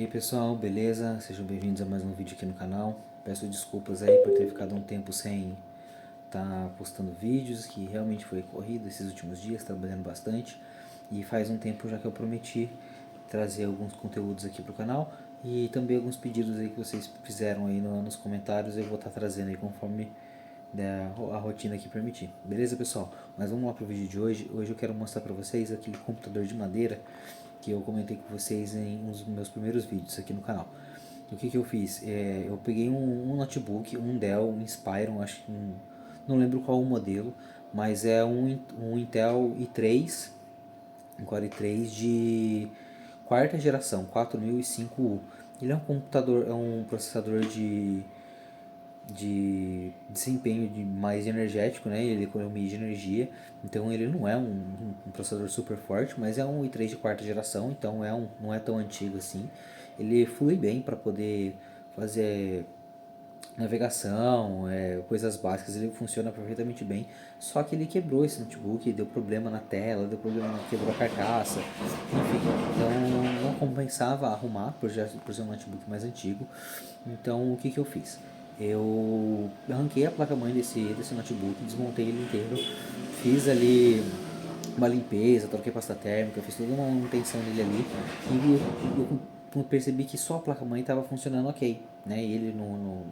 E aí pessoal, beleza? Sejam bem-vindos a mais um vídeo aqui no canal. Peço desculpas aí por ter ficado um tempo sem estar postando vídeos, que realmente foi corrido esses últimos dias, trabalhando bastante. E faz um tempo já que eu prometi trazer alguns conteúdos aqui pro canal e também alguns pedidos aí que vocês fizeram aí nos comentários, eu vou estar trazendo aí conforme a rotina aqui permitir. Beleza, pessoal? Mas vamos lá pro vídeo de hoje. Hoje eu quero mostrar pra vocês aquele computador de madeira que eu comentei com vocês em um dos meus primeiros vídeos aqui no canal. O que eu fiz? Eu peguei um notebook, um Dell, um Inspiron, acho que não lembro qual o modelo, mas é um Intel i3, um Core i3 de quarta geração, 4005U. Ele é um computador, é um processador de desempenho mais energético, né? Ele economia de energia, então ele não é um processador super forte, mas é um i3 de quarta geração, então não é tão antigo assim. Ele flui bem para poder fazer navegação, coisas básicas, ele funciona perfeitamente bem. Só que ele quebrou esse notebook, deu problema na tela, deu problema, quebrou a carcaça, enfim. Então não compensava arrumar por ser um notebook mais antigo. Então o que eu fiz? Eu arranquei a placa-mãe desse notebook, desmontei ele inteiro, fiz ali uma limpeza, troquei pasta térmica, fiz toda uma manutenção nele ali e eu percebi que só a placa-mãe estava funcionando ok, né? E ele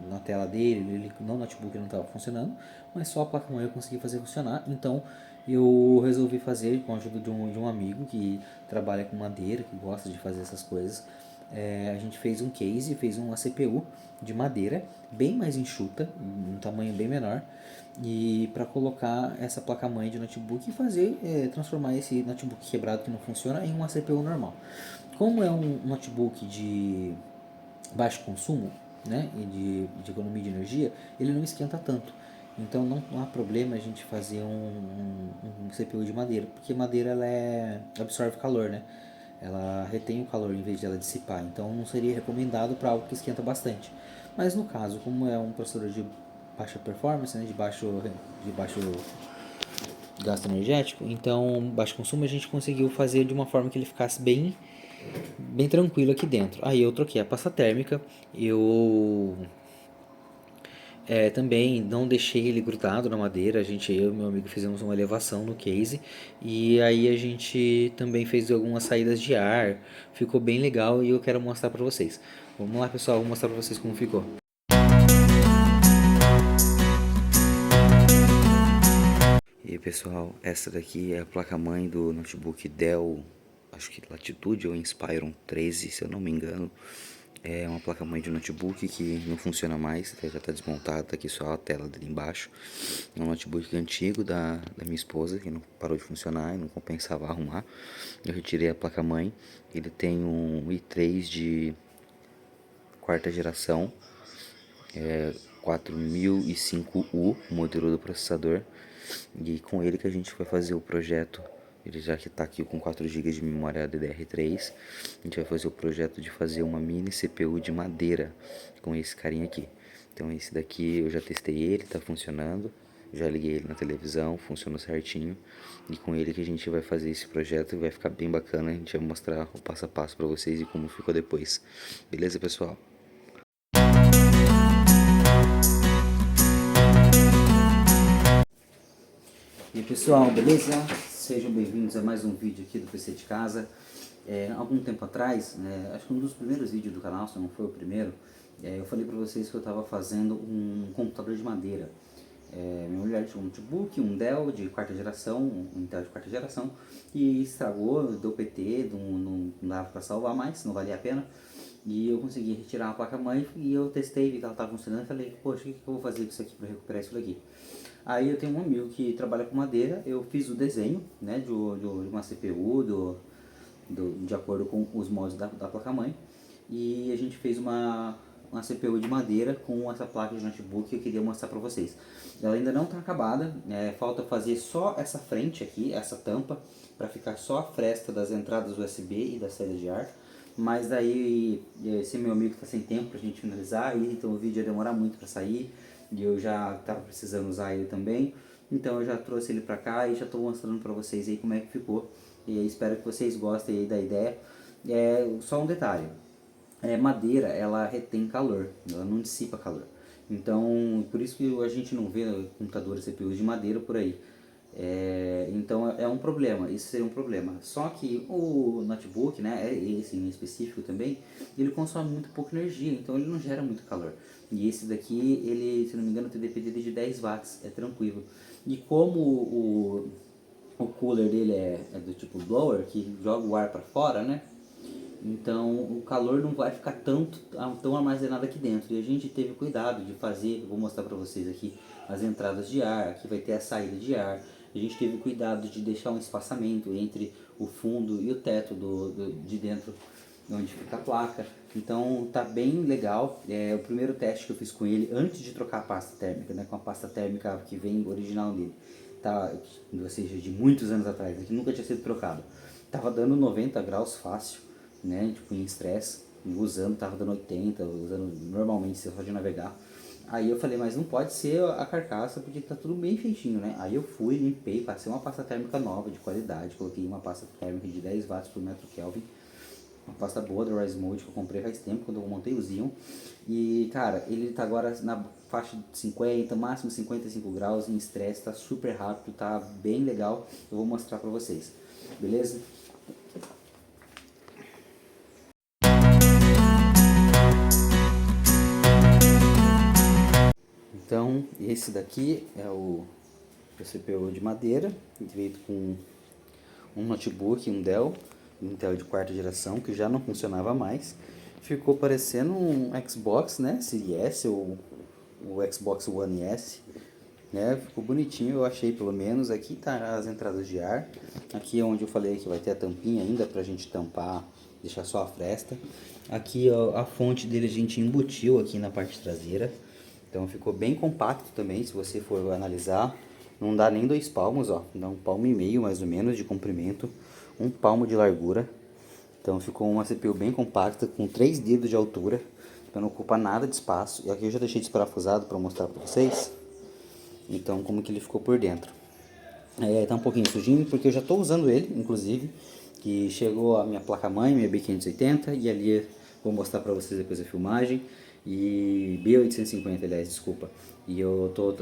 na tela dele, ele no notebook não estava funcionando, mas só a placa-mãe eu consegui fazer funcionar. Então eu resolvi fazer com a ajuda de um amigo que trabalha com madeira, que gosta de fazer essas coisas. A gente fez um case, fez uma CPU de madeira, bem mais enxuta, um tamanho bem menor, e para colocar essa placa-mãe de notebook e fazer, transformar esse notebook quebrado que não funciona em uma CPU normal. Como é um notebook de baixo consumo, né, e de economia de energia, ele não esquenta tanto. Então não há problema a gente fazer um CPU de madeira, porque madeira absorve calor, né? Ela retém o calor em vez de ela dissipar, então não seria recomendado para algo que esquenta bastante. Mas no caso, como é um processador de baixa performance, né, de baixo gasto energético, então baixo consumo, a gente conseguiu fazer de uma forma que ele ficasse bem tranquilo aqui dentro. Aí eu troquei a pasta térmica, eu também não deixei ele grudado na madeira, eu e meu amigo fizemos uma elevação no case e aí a gente também fez algumas saídas de ar, ficou bem legal e eu quero mostrar pra vocês. Vamos lá pessoal, vou mostrar pra vocês como ficou. E aí pessoal, essa daqui é a placa-mãe do notebook Dell, acho que Latitude ou Inspiron 13, se eu não me engano. É uma placa-mãe de notebook que não funciona mais, já está desmontada, tá aqui só a tela dele embaixo. É um notebook antigo da minha esposa, que não parou de funcionar e não compensava arrumar. Eu retirei a placa-mãe, ele tem um i3 de quarta geração, 4005U, o modelo do processador, e com ele que a gente vai fazer o projeto. Ele já que está aqui com 4 GB de memória DDR3, a gente vai fazer o projeto de fazer uma mini CPU de madeira com esse carinha aqui. Então esse daqui eu já testei ele, está funcionando, já liguei ele na televisão, funcionou certinho, e com ele que a gente vai fazer esse projeto e vai ficar bem bacana, a gente vai mostrar o passo a passo para vocês e como ficou depois. Beleza, pessoal? E aí pessoal, beleza? Sejam bem-vindos a mais um vídeo aqui do PC de Casa. Algum tempo atrás, acho que um dos primeiros vídeos do canal, se não foi o primeiro, eu falei pra vocês que eu estava fazendo um computador de madeira. Minha mulher tinha um notebook, um Dell de quarta geração, um Intel de quarta geração, e estragou, deu PT, não dava pra salvar mais, não valia a pena. E eu consegui retirar a placa-mãe e eu testei, vi que ela estava funcionando e falei, poxa, o que eu vou fazer com isso aqui para recuperar isso daqui? Aí eu tenho um amigo que trabalha com madeira, eu fiz o desenho, né, de uma CPU, de acordo com os moldes da placa-mãe, e a gente fez uma CPU de madeira com essa placa de notebook que eu queria mostrar para vocês. Ela ainda não está acabada, falta fazer só essa frente aqui, essa tampa, para ficar só a fresta das entradas USB e da saída de ar. Mas daí, esse meu amigo está sem tempo para a gente finalizar, então o vídeo ia demorar muito para sair, e eu já estava precisando usar ele também. Então eu já trouxe ele para cá e já estou mostrando para vocês aí como é que ficou. E espero que vocês gostem aí da ideia. Só um detalhe, madeira, ela retém calor, ela não dissipa calor. Então, por isso que a gente não vê computadores CPUs de madeira por aí. Então é um problema, isso seria um problema. Só que o notebook, né, esse em específico também, ele consome muito pouca energia, então ele não gera muito calor. E esse daqui, ele, se não me engano, tem TDP dele de 10 watts, é tranquilo. E como o cooler dele é do tipo blower, que joga o ar para fora, né? Então o calor não vai ficar tão armazenado aqui dentro. E a gente teve cuidado de fazer, vou mostrar para vocês aqui as entradas de ar, aqui vai ter a saída de ar. A gente teve cuidado de deixar um espaçamento entre o fundo e o teto de dentro, onde fica a placa. Então tá bem legal. É o primeiro teste que eu fiz com ele antes de trocar a pasta térmica, né, com a pasta térmica que vem original dele. Tá, ou seja, de muitos anos atrás, que nunca tinha sido trocado. Tava dando 90 graus fácil, né, tipo em estresse, usando, tava dando 80, usando normalmente, você pode navegar. Aí eu falei, mas não pode ser a carcaça, porque tá tudo bem feitinho, né? Aí eu fui, limpei, passei uma pasta térmica nova, de qualidade, coloquei uma pasta térmica de 10 watts por metro Kelvin, uma pasta boa da Rise Mode que eu comprei faz tempo, quando eu montei o Xeon. E, cara, ele tá agora na faixa de 50, máximo 55 graus, em estresse, tá super rápido, tá bem legal. Eu vou mostrar pra vocês, beleza? Então, esse daqui é o CPU de madeira, feito com um notebook, um Dell, Intel de quarta geração, que já não funcionava mais. Ficou parecendo um Xbox, né, Series S ou o Xbox One S, né, ficou bonitinho, eu achei pelo menos. Aqui tá as entradas de ar, aqui é onde eu falei que vai ter a tampinha ainda pra gente tampar, deixar só a fresta. Aqui ó, a fonte dele a gente embutiu aqui na parte traseira, então ficou bem compacto também, se você for analisar. Não dá nem 2 palmos, ó, dá 1,5 palmo mais ou menos de comprimento, 1 palmo de largura. Então ficou uma CPU bem compacta, com 3 dedos de altura, então não ocupa nada de espaço. E aqui eu já deixei desparafusado para mostrar para vocês, então como que ele ficou por dentro. Tá um pouquinho sujinho, porque eu já estou usando ele, inclusive, que chegou a minha placa-mãe, minha B580, e ali vou mostrar para vocês depois a filmagem, e B850, aliás, desculpa. E eu estou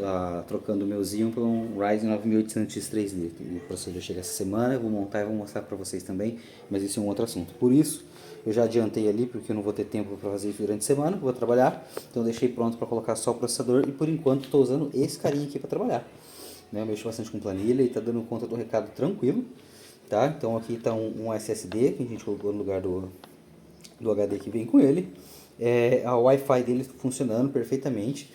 trocando o meu Xeon por um Ryzen 9800 X3D. E o processador chega essa semana, eu vou montar e vou mostrar para vocês também, mas esse é um outro assunto. Por isso, eu já adiantei ali, porque eu não vou ter tempo para fazer isso durante a semana, vou trabalhar, então deixei pronto para colocar só o processador, e por enquanto estou usando esse carinha aqui para trabalhar. Né? Eu mexo bastante com planilha e está dando conta do recado tranquilo, tá? Então aqui está um SSD que a gente colocou no lugar do HD que vem com ele. A Wi-Fi dele funcionando perfeitamente.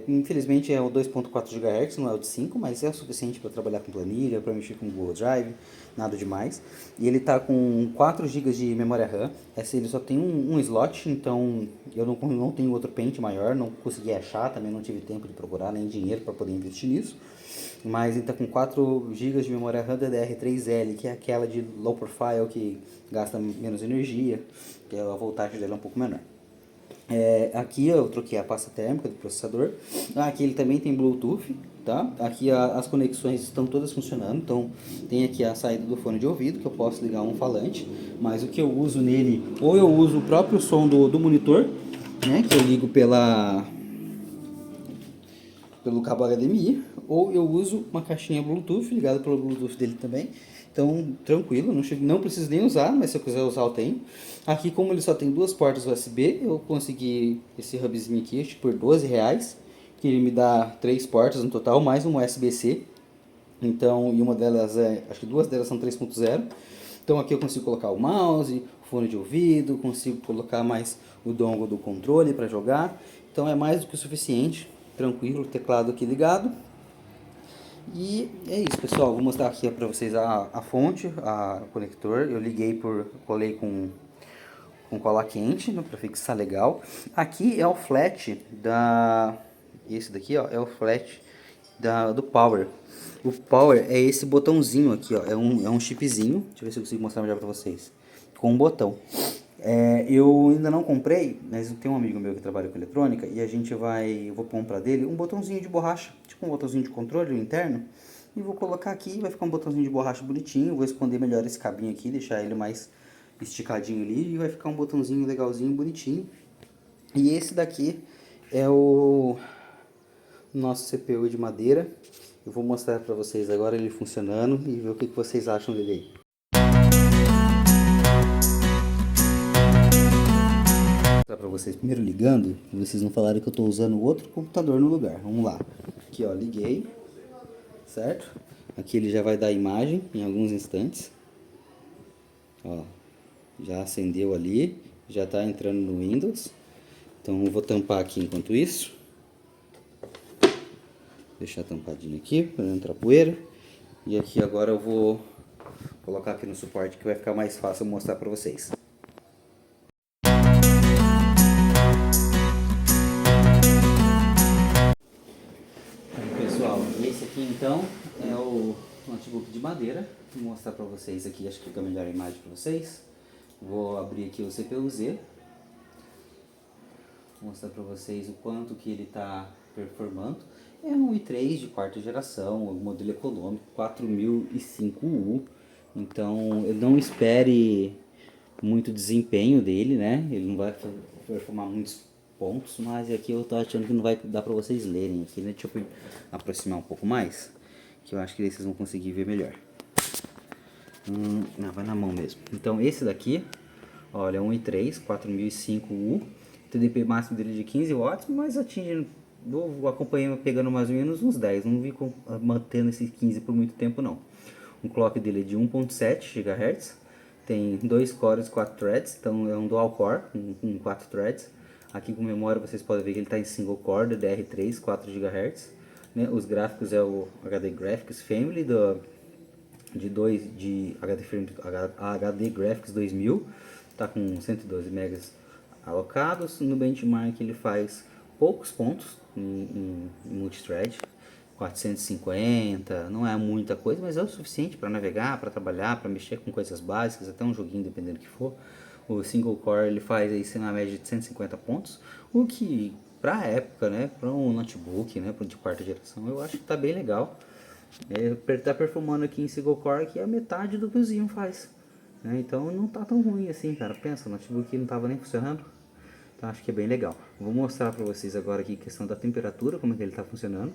Infelizmente é o 2.4 GHz, não é o de 5, mas é o suficiente para trabalhar com planilha, para mexer com Google Drive, nada demais. E ele está com 4 GB de memória RAM. Ele só tem um slot, então eu não tenho outro pente maior, não consegui achar, também não tive tempo de procurar, nem dinheiro para poder investir nisso. Mas ele está com 4 GB de memória RAM DDR3L, que é aquela de low profile que gasta menos energia, que a voltagem dela é um pouco menor. Aqui eu troquei a pasta térmica do processador. Aqui ele também tem Bluetooth, tá? Aqui as conexões estão todas funcionando. Então tem aqui a saída do fone de ouvido, que eu posso ligar um falante. Mas o que eu uso nele, ou eu uso o próprio som do monitor, né? Que eu ligo pelo cabo HDMI, ou eu uso uma caixinha Bluetooth, ligada pelo Bluetooth dele também. Então, tranquilo, não preciso nem usar, mas se eu quiser usar eu tenho. Aqui, como ele só tem 2 portas USB, eu consegui esse hubzinho aqui por R$ 12, que ele me dá 3 portas no total, mais um USB-C. Então, e uma delas acho que 2 delas são 3.0. Então aqui eu consigo colocar o mouse, o fone de ouvido, consigo colocar mais o dongle do controle para jogar. Então é mais do que o suficiente, tranquilo, teclado aqui ligado. E é isso, pessoal, vou mostrar aqui para vocês a fonte, o conector. Eu colei com cola quente, né, para fixar legal. Aqui é o flat esse daqui, ó, é o flat do power. O power é esse botãozinho aqui, ó, é um chipzinho. Deixa eu ver se eu consigo mostrar melhor para vocês. Com um botão. Eu ainda não comprei, mas tem um amigo meu que trabalha com eletrônica e eu vou comprar dele um botãozinho de borracha, tipo um botãozinho de controle interno, e vou colocar aqui, vai ficar um botãozinho de borracha bonitinho. Vou esconder melhor esse cabinho aqui, deixar ele mais esticadinho ali e vai ficar um botãozinho legalzinho, bonitinho. E esse daqui é o nosso CPU de madeira. Eu vou mostrar para vocês agora ele funcionando e ver o que vocês acham dele aí. Vou mostrar para vocês primeiro ligando, para vocês não falarem que eu estou usando outro computador no lugar. Vamos lá. Aqui ó, liguei, certo? Aqui ele já vai dar imagem em alguns instantes. Ó, já acendeu ali, já está entrando no Windows. Então eu vou tampar aqui enquanto isso. Deixar tampadinho aqui para não entrar poeira. E aqui agora eu vou colocar aqui no suporte que vai ficar mais fácil mostrar para vocês. Pessoal, esse aqui então é o notebook de madeira. Vou mostrar para vocês aqui, acho que fica melhor a imagem para vocês. Vou abrir aqui o CPU-Z. Vou mostrar para vocês o quanto que ele está performando. É um i3 de quarta geração, modelo econômico, 4005U. Então, não espere muito desempenho dele, né? Ele não vai performar muitos pontos, mas aqui eu tô achando que não vai dar para vocês lerem aqui, né? Deixa eu aproximar um pouco mais, que eu acho que daí vocês vão conseguir ver melhor. Não, vai na mão mesmo. Então, esse daqui, olha, é um i3 4005U. O TDP máximo dele é de 15 watts, mas atinge, eu acompanhei pegando mais ou menos uns 10, não vi mantendo esses 15 por muito tempo não. O clock dele é de 1.7 GHz, tem 2 cores, 4 threads, então é um dual core com 4 threads. Aqui com memória vocês podem ver que ele está em single core, DDR3, 4 GHz. Né? Os gráficos é o HD Graphics Family de HD Graphics 2000, está com 112 MB alocados. No benchmark ele faz poucos pontos em multithread, 450, não é muita coisa, mas é o suficiente para navegar, para trabalhar, para mexer com coisas básicas, até um joguinho dependendo do que for. O single core ele faz aí na média de 150 pontos, o que para a época, né, para um notebook, né, de quarta geração, eu acho que tá bem legal. Tá performando aqui em single core que é a metade do que o Xeon faz, né? Então não tá tão ruim assim, cara. Pensa, o notebook não tava nem funcionando. Então acho que é bem legal. Vou mostrar pra vocês agora aqui a questão da temperatura, como é que ele tá funcionando.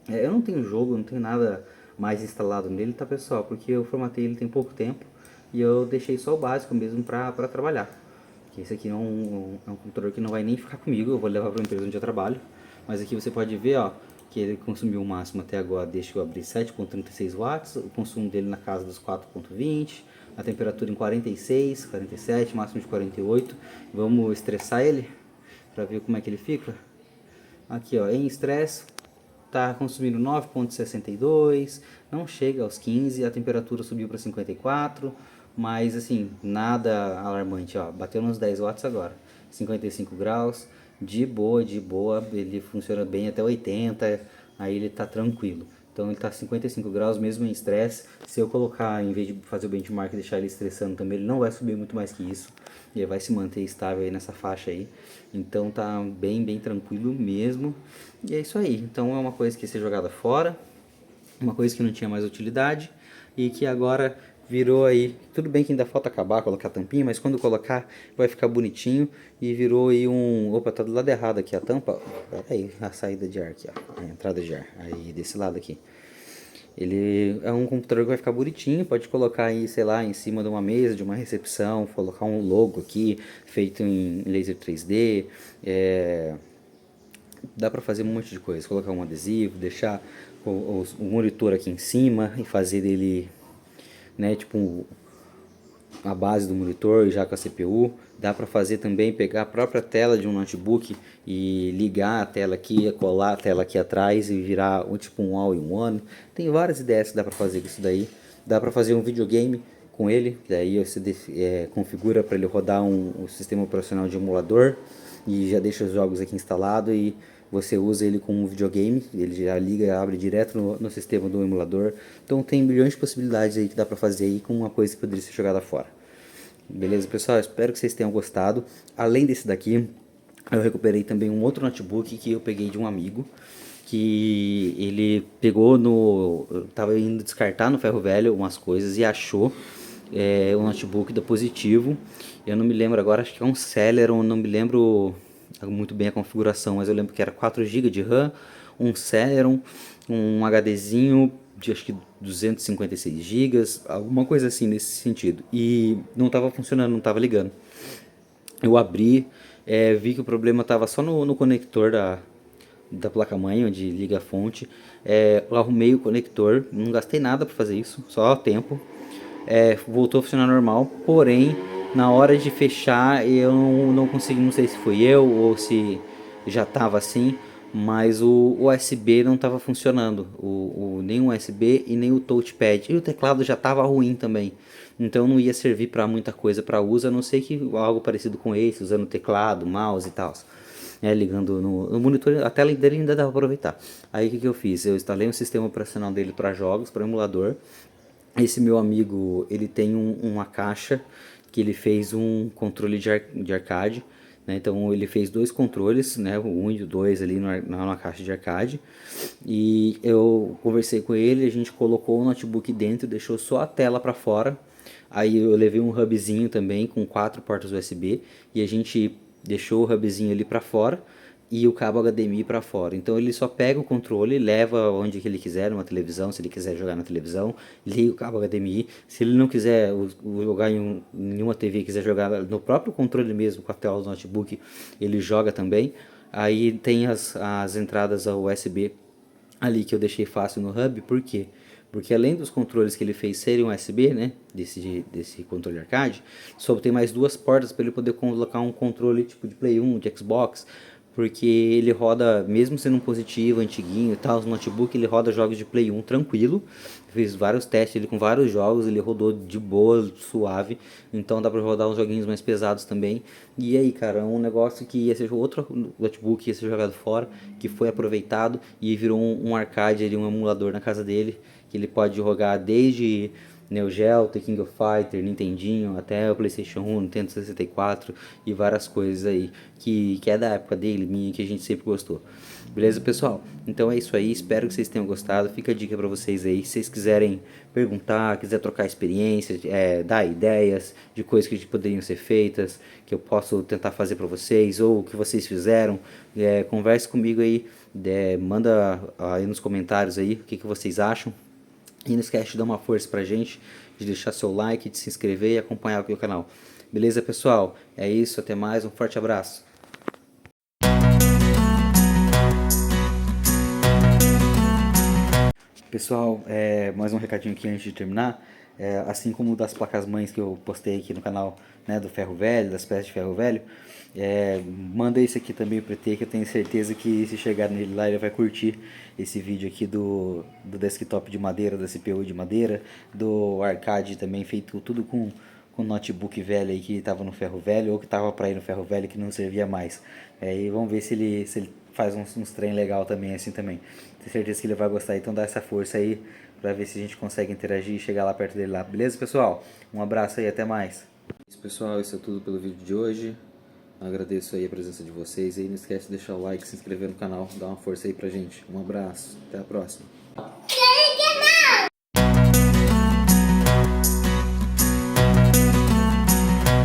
Eu não tenho jogo, não tenho nada mais instalado nele, tá pessoal? Porque eu formatei ele tem pouco tempo e eu deixei só o básico mesmo pra trabalhar. Porque esse aqui é um computador que não vai nem ficar comigo, eu vou levar pra empresa onde eu trabalho. Mas aqui você pode ver, ó, que ele consumiu o máximo até agora, deixa eu abrir, 7.36 watts, o consumo dele na casa dos 4.20, a temperatura em 46, 47, máximo de 48. Vamos estressar ele para ver como é que ele fica. Aqui ó, em estresse tá consumindo 9.62, não chega aos 15, a temperatura subiu para 54, mas assim, nada alarmante, ó, bateu nos 10 watts agora, 55 graus, de boa, ele funciona bem até 80, aí ele tá tranquilo. Então ele tá 55 graus mesmo em estresse. Se eu colocar, em vez de fazer o benchmark e deixar ele estressando também, ele não vai subir muito mais que isso. Ele vai se manter estável aí nessa faixa aí. Então tá bem tranquilo mesmo. E é isso aí. Então é uma coisa que ia ser jogada fora, uma coisa que não tinha mais utilidade e que agora virou aí, tudo bem que ainda falta acabar, colocar a tampinha, mas quando colocar vai ficar bonitinho e virou aí opa, tá do lado errado aqui a tampa, pera aí, a saída de ar aqui, ó, a entrada de ar, aí desse lado aqui. Ele é um computador que vai ficar bonitinho, pode colocar aí, sei lá, em cima de uma mesa, de uma recepção, colocar um logo aqui, feito em laser 3D, dá pra fazer um monte de coisa, colocar um adesivo, deixar o monitor aqui em cima e fazer dele, né, tipo a base do monitor já com a CPU. Dá para fazer também, pegar a própria tela de um notebook e ligar a tela aqui, colar a tela aqui atrás e virar tipo um all-in-one. Tem várias ideias que dá para fazer com isso daí. Dá para fazer um videogame com ele, daí você configura para ele rodar um sistema operacional de emulador e já deixa os jogos aqui instalados e você usa ele como um videogame, ele já liga e abre direto no sistema do emulador. Então tem milhões de possibilidades aí que dá para fazer aí com uma coisa que poderia ser jogada fora. Beleza, pessoal? Espero que vocês tenham gostado. Além desse daqui, eu recuperei também um outro notebook que eu peguei de um amigo, que ele pegou no... Eu tava indo descartar no ferro velho umas coisas e achou o notebook da Positivo. Eu não me lembro agora, acho que é um Celeron, não me lembro muito bem a configuração, mas eu lembro que era 4 GB de RAM, um Celeron, um HDzinho de acho que 256 GB, alguma coisa assim nesse sentido. E não estava funcionando, não estava ligando. Eu abri, vi que o problema estava só no conector da placa-mãe, onde liga a fonte. Eu arrumei o conector, não gastei nada para fazer isso, só tempo. Voltou a funcionar normal, porém, na hora de fechar, eu não consegui, não sei se foi eu ou se já estava assim, mas o USB não estava funcionando, nem o USB e nem o touchpad, e o teclado já estava ruim também, então não ia servir para muita coisa para uso, a não ser que algo parecido com esse, usando teclado, mouse e tal. Ligando no monitor, a tela dele ainda dá para aproveitar. Aí o que eu fiz? Eu instalei um sistema operacional dele para jogos, para emulador. Esse meu amigo, ele tem uma caixa que ele fez um controle de arcade, né? Então ele fez dois controles, né? O 1 e o 2 ali na caixa de arcade. E eu conversei com ele, a gente colocou o notebook dentro, deixou só a tela para fora. Aí eu levei um hubzinho também com 4 portas USB e a gente deixou o hubzinho ali para fora e o cabo HDMI para fora. Então ele só pega o controle, leva onde que ele quiser, numa televisão, se ele quiser jogar na televisão, liga o cabo HDMI. Se ele não quiser jogar em uma TV, quiser jogar no próprio controle mesmo, com a tela do notebook, ele joga também. Aí tem as entradas USB ali que eu deixei fácil no hub, por quê? Porque além dos controles que ele fez serem USB, né, desse controle arcade, só tem mais 2 portas para ele poder colocar um controle tipo de Play 1, de Xbox, porque ele roda, mesmo sendo um positivo, antiguinho e tal, o notebook ele roda jogos de Play 1 tranquilo. Fiz vários testes ele com vários jogos, ele rodou de boa, suave, então dá pra rodar uns joguinhos mais pesados também. E aí, cara, um negócio que ia ser outro notebook que ia ser jogado fora, que foi aproveitado e virou um arcade, ali, um emulador na casa dele, que ele pode jogar desde Neo Geo, The King of Fighter, Nintendinho, até o PlayStation 1, Nintendo 64 e várias coisas aí que é da época dele, minha, que a gente sempre gostou. Beleza, pessoal? Então é isso aí, espero que vocês tenham gostado. Fica a dica pra vocês aí, se vocês quiserem perguntar, quiser trocar experiências, dar ideias de coisas que poderiam ser feitas, que eu posso tentar fazer pra vocês, ou que vocês fizeram, converse comigo aí, manda aí nos comentários aí o que vocês acham. E não esquece de dar uma força pra gente, de deixar seu like, de se inscrever e acompanhar aqui o canal. Beleza, pessoal? É isso, até mais, um forte abraço. Pessoal, mais um recadinho aqui antes de terminar. Assim como das placas-mães que eu postei aqui no canal, né, do ferro velho, das peças de ferro velho, manda esse aqui também pro ET, que eu tenho certeza que se chegar nele lá ele vai curtir esse vídeo aqui do desktop de madeira, da CPU de madeira, do arcade também feito tudo com notebook velho aí que estava no ferro velho ou que estava para ir no ferro velho que não servia mais. E vamos ver se ele faz uns trem legal também assim também. Tenho certeza que ele vai gostar, então dá essa força aí pra ver se a gente consegue interagir e chegar lá perto dele lá. Beleza, pessoal? Um abraço aí, até mais. Isso, pessoal, isso é tudo pelo vídeo de hoje. Agradeço aí a presença de vocês aí. Não esquece de deixar o like, se inscrever no canal, dar uma força aí pra gente. Um abraço, até a próxima.